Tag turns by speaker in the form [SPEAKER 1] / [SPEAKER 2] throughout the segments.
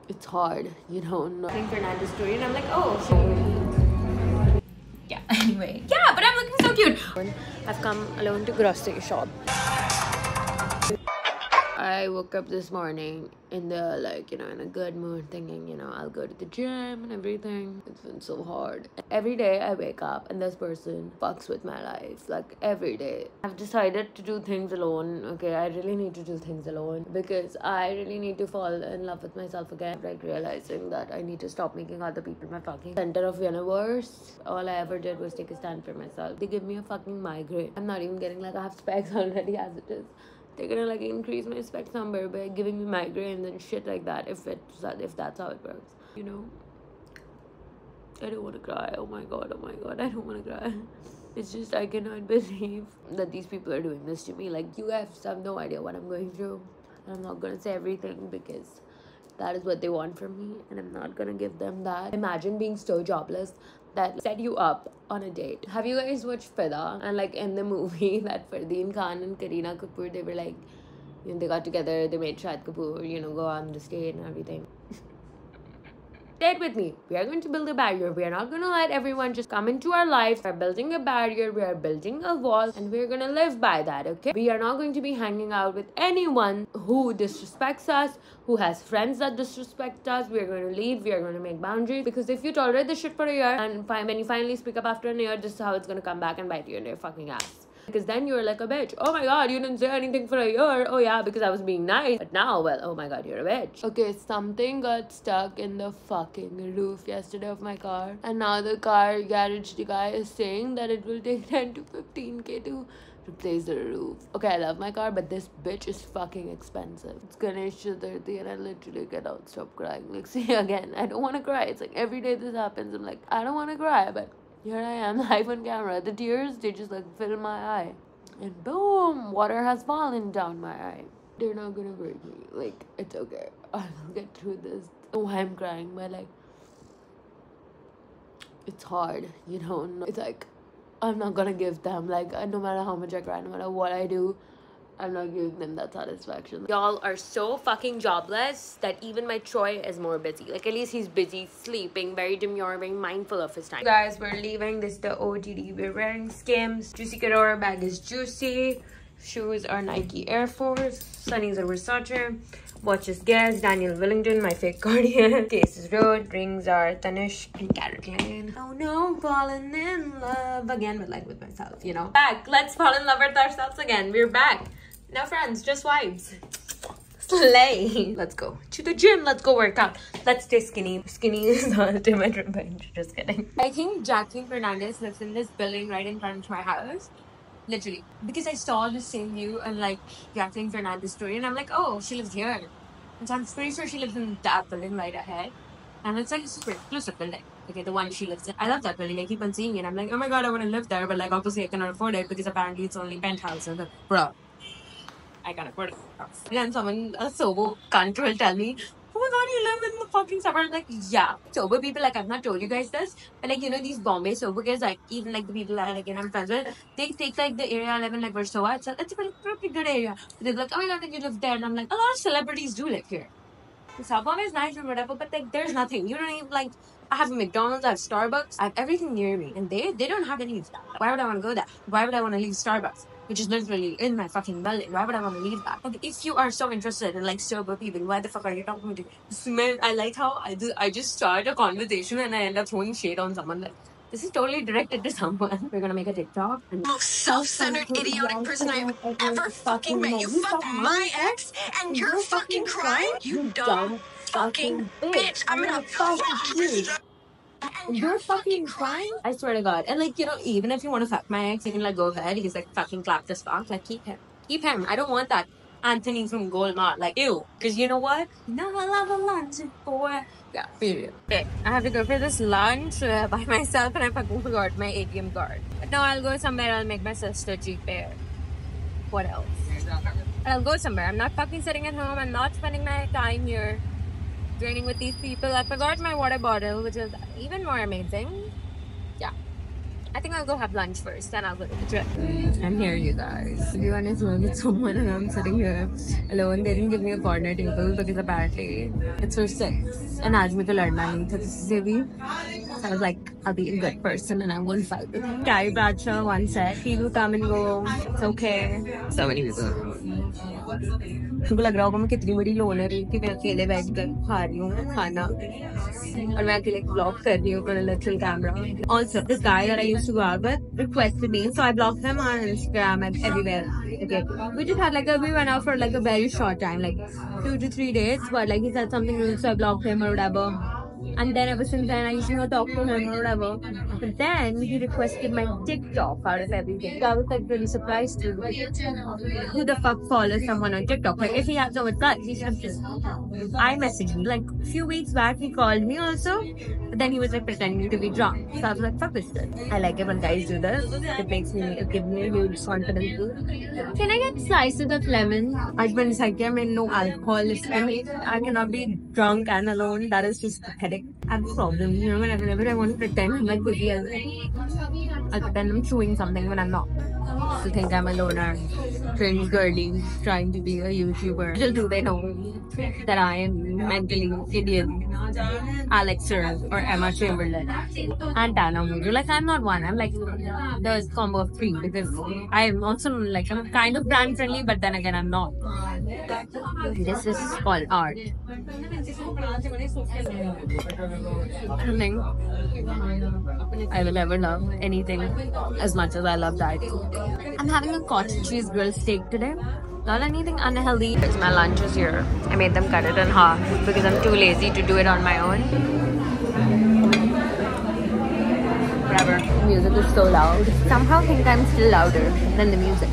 [SPEAKER 1] It's hard, you don't know. I think Fernanda's story and I'm like, oh, yeah, anyway. Yeah, but I'm looking so cute. I've come alone to grocery shop. I woke up this morning in the, like, you know, in a good mood, thinking, you know, I'll go to the gym and everything. It's been so hard. Every day I wake up and this person fucks with my life, like every day. I've decided to do things alone. Okay, I really need to do things alone because I really need to fall in love with myself again. Like realizing that I need to stop making other people my fucking center of universe. All I ever did was take a stand for myself. They give me a fucking migraine. I'm not even getting, like, I have specs already as it is. They're gonna, like, increase my specs number by giving me migraines and shit like that if that's how it works, you know. I don't want to cry. Oh my god, I don't want to cry. It's just I cannot believe that these people are doing this to me. Like, you guys have no idea what I'm going through. I'm not gonna say everything because that is what they want from me and I'm not gonna give them that. Imagine being so jobless that set you up on a date. Have you guys watched Fida? And like in the movie that Fardeen Khan and Kareena Kapoor, they were like, you know, they got together, they made Shahid Kapoor, you know, go on the stage and everything. Stay with me. We are going to build a barrier. We are not going to let everyone just come into our lives. We are building a barrier. We are building a wall. And we are going to live by that, okay? We are not going to be hanging out with anyone who disrespects us, who has friends that disrespect us. We are going to leave. We are going to make boundaries. Because if you tolerate this shit for a year, and when you finally speak up after a year, this is how it's going to come back and bite you in your fucking ass. Because then you're like a bitch. Oh my god, you didn't say anything for a year. Oh yeah, because I was being nice. But now, well, oh my god, you're a bitch. Okay, something got stuck in the fucking roof yesterday of my car. And now the car garage guy is saying that it will take 10 to 15k to replace the roof. Okay, I love my car, but this bitch is fucking expensive. It's Ganesh Chaturthi and I literally cannot stop crying. Like, see, again, I don't want to cry. It's like every day this happens. I'm like, I don't want to cry, but here I am, live on camera. The tears, they just like fill my eye. And boom, water has fallen down my eye. They're not gonna break me. Like, it's okay. I will get through this. Oh, I'm crying, but like, it's hard, you know. It's like, I'm not gonna give them, like, no matter how much I cry, no matter what I do, I'm not giving them that satisfaction. Y'all are so fucking jobless that even my Troy is more busy. Like, at least he's busy sleeping, very demure, very mindful of his time. Guys, we're leaving. This is the OTD. We're wearing Skims. Juicy Couture bag is Juicy. Shoes are Nike Air Force. Sunnies are Versace. Watch is Guess. Daniel Wellington, my fake Guardian. Case is Road. Rings are Tanishq and Carrot Lane. Oh no, I'm falling in love again, but like with myself, you know. Back. Let's fall in love with ourselves again. We're back. No friends, just vibes. Slay. Let's go to the gym. Let's go work out. Let's stay skinny. Skinny is the ultimate revenge. Just kidding. I think Jacqueline Fernandez lives in this building right in front of my house. Literally. Because I saw the same view and like Jacqueline Fernandez story and I'm like, oh, she lives here. And so I'm pretty sure she lives in that building right ahead. And it's like a super exclusive building. Okay, the one she lives in. I love that building. I keep on seeing it. I'm like, oh my god, I want to live there. But like, obviously I cannot afford it because apparently it's only penthouse. And bro, I can't afford it. And then someone, a sober cunt will tell me, oh my god, you live in the fucking suburbs. Like, yeah. Sober people, like, I've not told you guys this, but like, you know, these Bombay sober guys, like, even like the people that, like, you know, I'm friends with, they take like the area I live in, like, Versova. It's a pretty good area. They're like, oh my god, then you live there. And I'm like, a lot of celebrities do live here. The South Bombay is nice or whatever, but like, there's nothing. You don't even, like, I have a McDonald's, I have Starbucks, I have everything near me. And they don't have any of that. Why would I want to go there? Why would I want to leave Starbucks, which is literally in my fucking building? Why would I want to leave that? Okay, if you are so interested in like sober people, why the fuck are you talking to me? I like how I just start a conversation and I end up throwing shade on someone. Like, this is totally directed to someone. We're gonna make a TikTok.
[SPEAKER 2] Most self-centered, idiotic person I've ever fucking met. You fucked my ex and you're fucking crying? You dumb fucking bitch. I'm gonna fuck you.
[SPEAKER 1] And you're fucking crying? I swear to god. And like, you know, even if you want to fuck my ex, you can like go ahead. He's like fucking clapped as fuck. Like, keep him. Keep him. I don't want that Anthony from Goldmart. Like, ew. Because you know what? No, I love a lunch for... Yeah, period. Okay, I have to go for this lunch by myself and I fucking forgot my ATM card. But now I'll go somewhere. I'll make my sister G-Pair. What else? I'll go somewhere. I'm not fucking sitting at home. I'm not spending my time here draining with these people. I forgot my water bottle, which is even more amazing. Yeah. I think I'll go have lunch first, then I'll go to the gym. I'm here, you guys. Everyone is going with someone and I'm sitting here alone. They didn't give me a corner table because apparently it's for 6. And आज मुझे लड़ना नहीं था किसी से भी. So I was like, I'll be a good person and I won't fight with him. Carrie Bradshaw once said, he will come and go. It's okay. So many people. मुझे लग रहा होगा मैं कितनी बड़ी लोनर हूँ कि मैं अकेले बैठकर खा रही हूँ खाना और मैं अकेले vlog कर रही हूँ on a little camera. Also, this guy that I used to go out with requested me, so I blocked him on Instagram and everywhere. Okay, we just had we went out for like a very short time, like 2 to 3 days, but like he said something rude, so I blocked him or whatever. And then ever since then, I used to not talk to him or whatever. But then he requested my TikTok out of everything. I was like really surprised too. Who the fuck follows someone on TikTok? Like if he had so much guts, he should have just messaged me. Like a few weeks back, he called me also. But then he was like pretending to be drunk. So I was like, fuck this shit. I like it when guys do this. It gives me a huge confidence boost. Can I get slices of lemon? I've been like, I mean, no alcohol. I cannot be drunk and alone. That is just pathetic. I have a problem, you know, whenever I want to pretend I'm like busy, I'll pretend I'm chewing something when I'm not. To think I'm a loner, cringe girly, trying to be a YouTuber. Little do they know that I am mentally Indian, Alex Sir or Emma Chamberlain and Tana Moodoo. Like I'm not one. I'm like the combo of 3 because I'm also like I'm kind of brand friendly, but then again I'm not. This is called art. I don't think I will ever love anything as much as I love diet food. I'm having a cottage cheese grilled steak today. Not anything unhealthy. My lunch is here. I made them cut it in half because I'm too lazy to do it on my own. Whatever. The music is so loud. Somehow think I'm still louder than the music.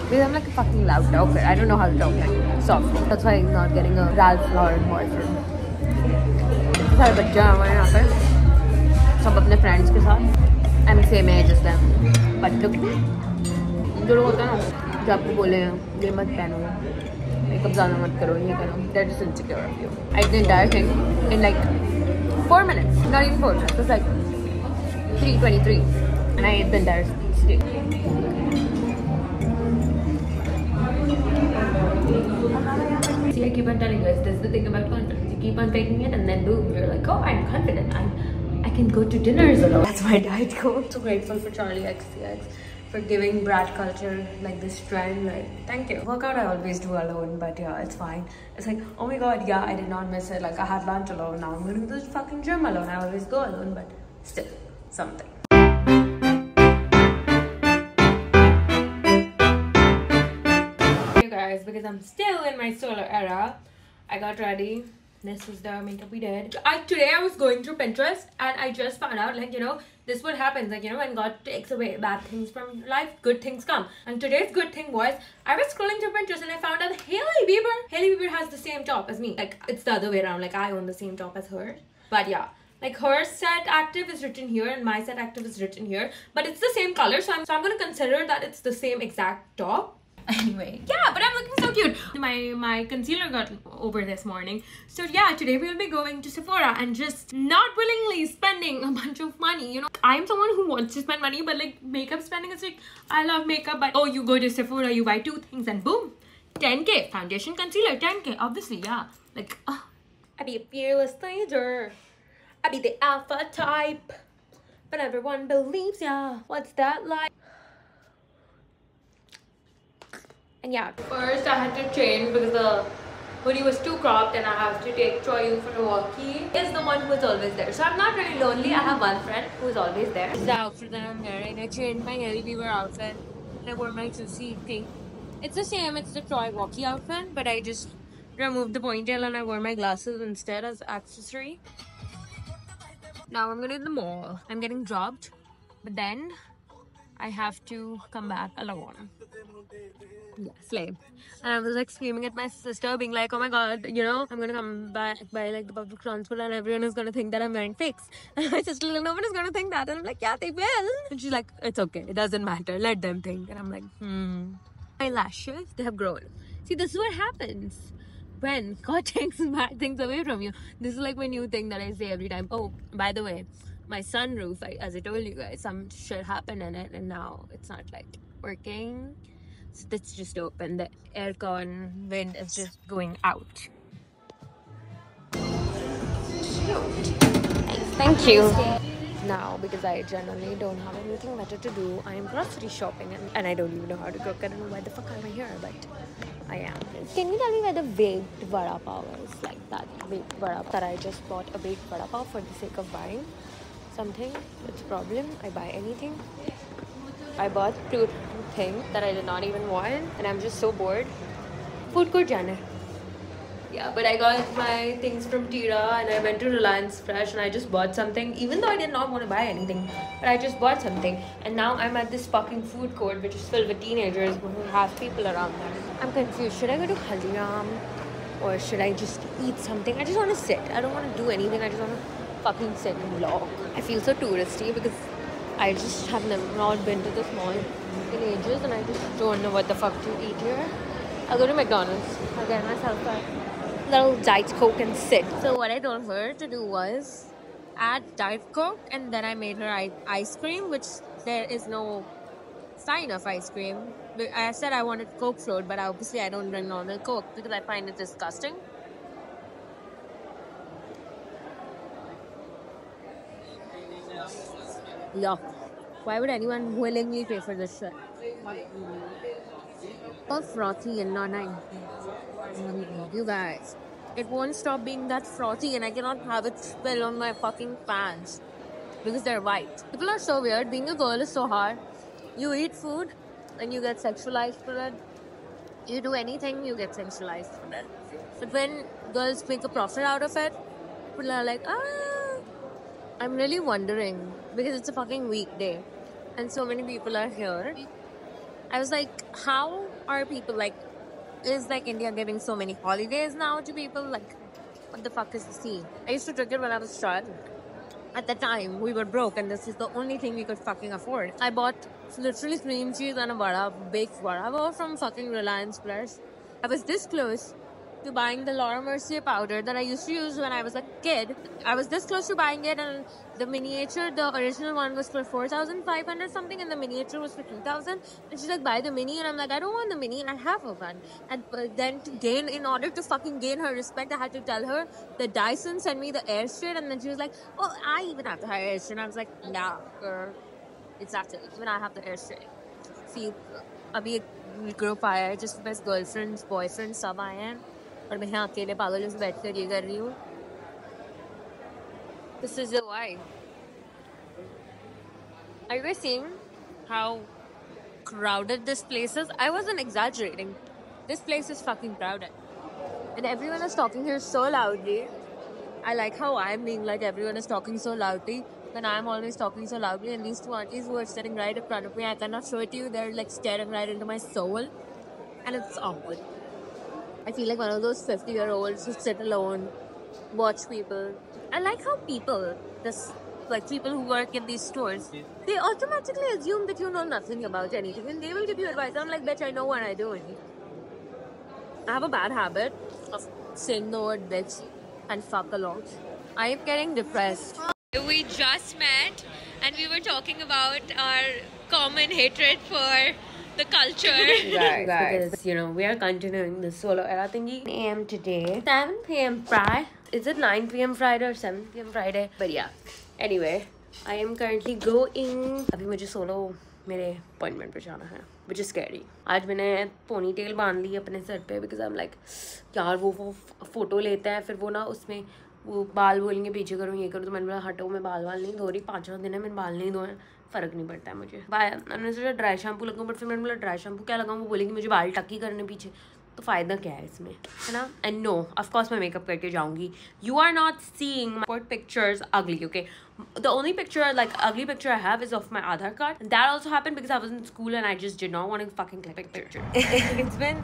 [SPEAKER 1] Because I'm like a fucking loud talker. I don't know how to talk like softly. That's why I'm not getting a Ralph Lauren boyfriend. सारे बच्चे हमारे यहाँ पे सब अपने friends के साथ I'm same age as them. But look, जो लोग होता है ना जो आपको बोले ये मत पहनो मेकअप ज़्यादा मत करो ये करो they're just insecure of you. I did the entire thing in like 4 minutes, not even 4 minutes. It was like 3:23 and I ate the entire steak. See, I keep on telling you guys, this is the thing about confidence. You keep on faking it and then boom, you're like, oh, I'm confident. I can go to dinners alone. That's my diet goal. I'm so grateful for Charlie XCX for giving brat culture like this trend. Like, thank you. Workout I always do alone, but yeah, it's fine. It's like, oh my god, yeah, I did not miss it. Like, I had lunch alone. Now I'm going to the fucking gym alone. I always go alone, but still, something. Guys, because I'm still in my solar era, I got ready. This was the makeup we did. Today I was going through Pinterest and I just found out, like, you know, this is what happens, like, you know, when God takes away bad things from your life, good things come. And today's good thing was I was scrolling through Pinterest and I found out Hailey Bieber has the same top as me. Like, it's the other way around, like I own the same top as her. But yeah, like her set active is written here and my set active is written here, but it's the same color, so I'm gonna consider that it's the same exact top. Anyway, yeah, but I'm looking so cute. My concealer got over this morning. So yeah, today we'll be going to Sephora and just not willingly spending a bunch of money. You know, I'm someone who wants to spend money, but like makeup spending is like, I love makeup, but oh, you go to Sephora, you buy 2 things and boom, 10k. Foundation, concealer, 10k. Obviously, yeah. Like, I be a fearless leader. I be the alpha type, but everyone believes ya. What's that like? And yeah, first I had to change because the hoodie was too cropped and I have to take Troyu for a walk. He is the one who is always there. So I'm not really lonely. I have one friend who is always there. This is the outfit that I'm wearing. I changed my Hailey Bieber outfit and I wore my Susie thing. It's the same, it's the Troy walkie outfit, but I just removed the ponytail and I wore my glasses instead as accessory. Now I'm gonna the mall. I'm getting dropped, but then I have to come back alone. Yeah, slave. And I was like screaming at my sister, being like, oh my god, you know, I'm gonna come back by like the public transport and everyone is gonna think that I'm wearing fakes. And my sister, like, no one is gonna think that. And I'm like, yeah, they will. And she's like, it's okay, it doesn't matter, let them think. And I'm like, my lashes, they have grown. See, this is what happens when God takes bad things away from you. This is like my new thing that I say every time. Oh, by the way, my sunroof, as I told you guys, some shit happened in it, and now it's not like working. So it's just open. The aircon wind is just going out. Thank you. Now, because I generally don't have anything better to do, I am grocery shopping, and I don't even know how to cook. I don't know why the fuck am I here, but I am. Can you tell me where the baked vada pav is? Like that baked vada pav that I just bought a baked vada pav for the sake of buying something. It's a problem. I buy anything. I bought 2 things that I did not even want, and I'm just so bored. Food court jana. Yeah, but I got my things from Tira and I went to Reliance Fresh and I just bought something, even though I did not want to buy anything, but I just bought something. And now I'm at this fucking food court which is filled with teenagers who have people around them. I'm confused. Should I go to Haldiram or should I just eat something? I just want to sit. I don't want to do anything. I just want to fucking sit and vlog. I feel so touristy because I just have not been to this mall in ages and I just don't know what the fuck to eat here. I'll go to McDonald's. I'll get myself a little Diet Coke and sit. So what I told her to do was add Diet Coke, and then I made her ice cream, which there is no sign of ice cream. I said I wanted Coke float, but obviously I don't drink normal Coke because I find it disgusting. Yuck. Why would anyone willingly pay for this shit? All frothy and not nice. You guys, it won't stop being that frothy and I cannot have it spill on my fucking pants because they're white. People are so weird. Being a girl is so hard. You eat food and you get sexualized for it. You do anything, you get sexualized for it. But when girls make a profit out of it, people are like, I'm really wondering because it's a fucking weekday and so many people are here. I was like, how are people like, is like India giving so many holidays now to people? Like, what the fuck is the scene? I used to drink it when I was a child. At the time, we were broke and this is the only thing we could fucking afford. I bought literally cream cheese and a baked vada from fucking Reliance Fresh. I was this close to buying the Laura Mercier powder that I used to use when I was a kid. I was this close to buying it, and the miniature, the original one was for 4,500 something and the miniature was for 2,000. And she's like, buy the mini, and I'm like, I don't want the mini, I have a one. And then in order to fucking gain her respect, I had to tell her the Dyson sent me the air straight, and then she was like, oh, I even have the higher air straight. And I was like, nah, girl, exactly, even I have the air straight. See, abhi group आया है जिसमें बस girlfriends, boyfriends सब आए हैं और मैं यहाँ अकेले पागल से बैठ कर ये कर रही हूँ. This is the why. Are you guys seeing how crowded this place is? I wasn't exaggerating. This place is fucking crowded. And everyone is talking here so loudly. I like how I'm being like everyone is talking so loudly. When I'm always talking so loudly, and these 2 aunties who are sitting right in front of me, I cannot show it to you. They're like staring right into my soul. And it's awkward. I feel like one of those 50-year-olds who sit alone, watch people. I like how people, people who work in these stores, they automatically assume that you know nothing about anything and they will give you advice. I'm like, bitch, I know what I'm doing. I have a bad habit of saying the word bitch and fuck a lot. I am getting depressed. We just met and we were talking about our common hatred for the culture. Guys, because you know we are continuing the solo era thingy. 9 AM today, 7 PM Friday. Is it 9 PM Friday or 7 PM Friday? But yeah, anyway, I am currently going. अभी मुझे solo मेरे appointment पे जाना है, which is scary. आज मैंने ponytail बांध ली अपने सर पे because I'm like, यार वो photo लेते हैं फिर वो ना उसमें वो बाल बोलेंगे पीछे करूँ ये करूँ, तो मैंने बोला हटो मैं बाल नहीं धो रही, 5 दिन है मैंने बाल नहीं धोए, फ़र्क नहीं पड़ता है मुझे. मैंने सोचा ड्राई शैम्पू लगाऊँ, बट फिर मैंने बोला ड्राई शैम्पू क्या लगाऊँ, वो बोलेंगे मुझे बाल टकी करने पीछे, तो फ़ायदा क्या है इसमें, है ना. एंड नो ऑफकोर्स मैं मेकअप करके जाऊँगी. You are not seeing my pictures ugly, okay? The only picture, like ugly picture I have is of my Aadhaar card. And that also happened because I was in school and I just did not want to fucking click a picture. It's been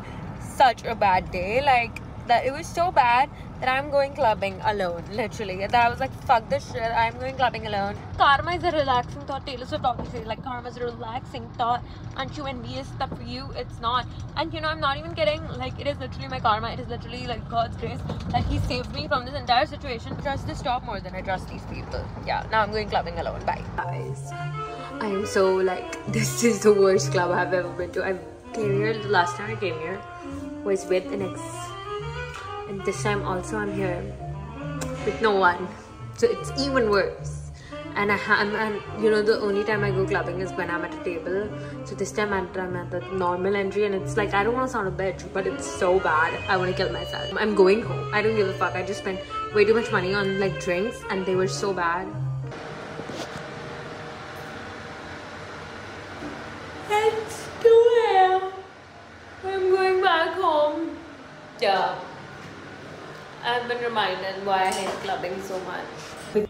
[SPEAKER 1] such a bad day. Like that it was so bad that I'm going clubbing alone, literally. That I was like, fuck this shit, I'm going clubbing alone. Karma is a relaxing thought. Taylor Swift always says, like, karma is a relaxing thought. Aren't you envious that for you it's not? And you know, I'm not even kidding. Like, it is literally my karma. It is literally like God's grace that He saved me from this entire situation. I trust this job more than I trust these people. Yeah, now I'm going clubbing alone. Bye. Guys, I am so like, this is the worst club I've ever been to. I came here, the last time I came here was with an ex, and this time also I'm here with no one, so it's even worse. And I'm you know, the only time I go clubbing is when I'm at a table. So this time I'm at the normal entry, and it's like, I don't want to sound a bitch, but it's so bad I want to kill myself. I'm going home. I don't give a fuck. I just spent way too much money on like drinks, and they were so bad. It's 2 AM. I'm going back home. Yeah. I've been reminded why I hate clubbing so much.